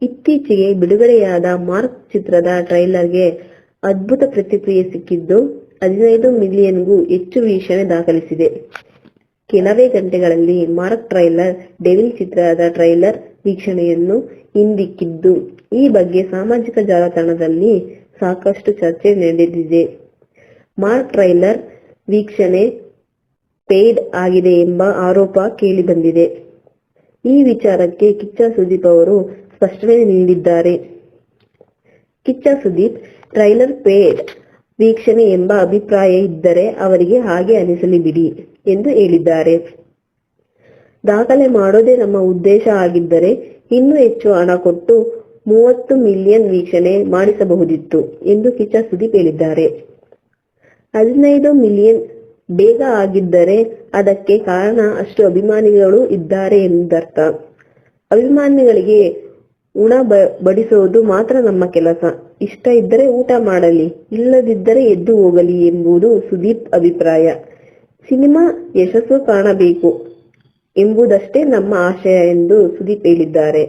ಇತ್ತೀಚೆಗೆ ಬಿಡುಗಡೆಯಾದ ಮಾರ್ಕ್ ಚಿತ್ರದ ಟ್ರೈಲರ್ಗೆ ಅದ್ಭುತ ಪ್ರತಿಕ್ರಿಯೆ ಸಿಕ್ಕಿದ್ದು 15 ಮಿಲಿಯನ್ಗೂ ಹೆಚ್ಚು ವೀಕ್ಷಣೆ ದಾಖಲಿಸಿದೆ. ಕೆಲವೇ ಗಂಟೆಗಳಲ್ಲಿ ಮಾರ್ಕ್ ಟ್ರೈಲರ್ ಡೆವಿಲ್ ಚಿತ್ರದ ಟ್ರೈಲರ್ ವೀಕ್ಷಣೆಯನ್ನು ಹಿಂದಿಕ್ಕಿದ್ದು, ಈ ಬಗ್ಗೆ ಸಾಮಾಜಿಕ ಜಾಲತಾಣದಲ್ಲಿ ಸಾಕಷ್ಟು ಚರ್ಚೆ ನಡೆದಿದೆ. ಮಾರ್ಕ್ ಟ್ರೈಲರ್ ವೀಕ್ಷಣೆ ಪೇಯ್ಡ್ ಆಗಿದೆ ಎಂಬ ಆರೋಪ ಕೇಳಿಬಂದಿದೆ. ಈ ವಿಚಾರಕ್ಕೆ ಕಿಚ್ಚ ಸುದೀಪ್ ಅವರು ಸ್ಪಷ್ಟನೆ ನೀಡಿದ್ದಾರೆ. ಕಿಚ್ಚ ಸುದೀಪ್ ಟ್ರೈಲರ್ ಪೇಯ್ಡ್ ವೀಕ್ಷಣೆ ಎಂಬ ಅಭಿಪ್ರಾಯ ಇದ್ದರೆ ಅವರಿಗೆ ಹಾಗೆ ಅನಿಸಲಿ ಬಿಡಿ ಎಂದು ಹೇಳಿದ್ದಾರೆ. ದಾಖಲೆ ಮಾಡೋದೇ ನಮ್ಮ ಉದ್ದೇಶ ಆಗಿದ್ದರೆ ಇನ್ನೂ ಹೆಚ್ಚು ಹಣ ಕೊಟ್ಟು 30 ಮಿಲಿಯನ್ ವೀಕ್ಷಣೆ ಮಾಡಿಸಬಹುದಿತ್ತು ಎಂದು ಕಿಚ್ಚ ಸುದೀಪ್ ಹೇಳಿದ್ದಾರೆ. 15 ಮಿಲಿಯನ್ ಬೇಗ ಆಗಿದ್ದರೆ ಅದಕ್ಕೆ ಕಾರಣ ಅಷ್ಟು ಅಭಿಮಾನಿಗಳು ಇದ್ದಾರೆ ಎಂದರ್ಥ. ಅಭಿಮಾನಿಗಳಿಗೆ ಉಣ ಬಡಿಸೋದು ಮಾತ್ರ ನಮ್ಮ ಕೆಲಸ. ಇಷ್ಟ ಇದ್ದರೆ ಊಟ ಮಾಡಲಿ, ಇಲ್ಲದಿದ್ದರೆ ಎದ್ದು ಹೋಗಲಿ ಎಂಬುದು ಸುದೀಪ್ ಅಭಿಪ್ರಾಯ. ಸಿನಿಮಾ ಯಶಸ್ಸು ಕಾಣಬೇಕು ಎಂಬುದಷ್ಟೇ ನಮ್ಮ ಆಶಯ ಎಂದು ಸುದೀಪ್ ಹೇಳಿದ್ದಾರೆ.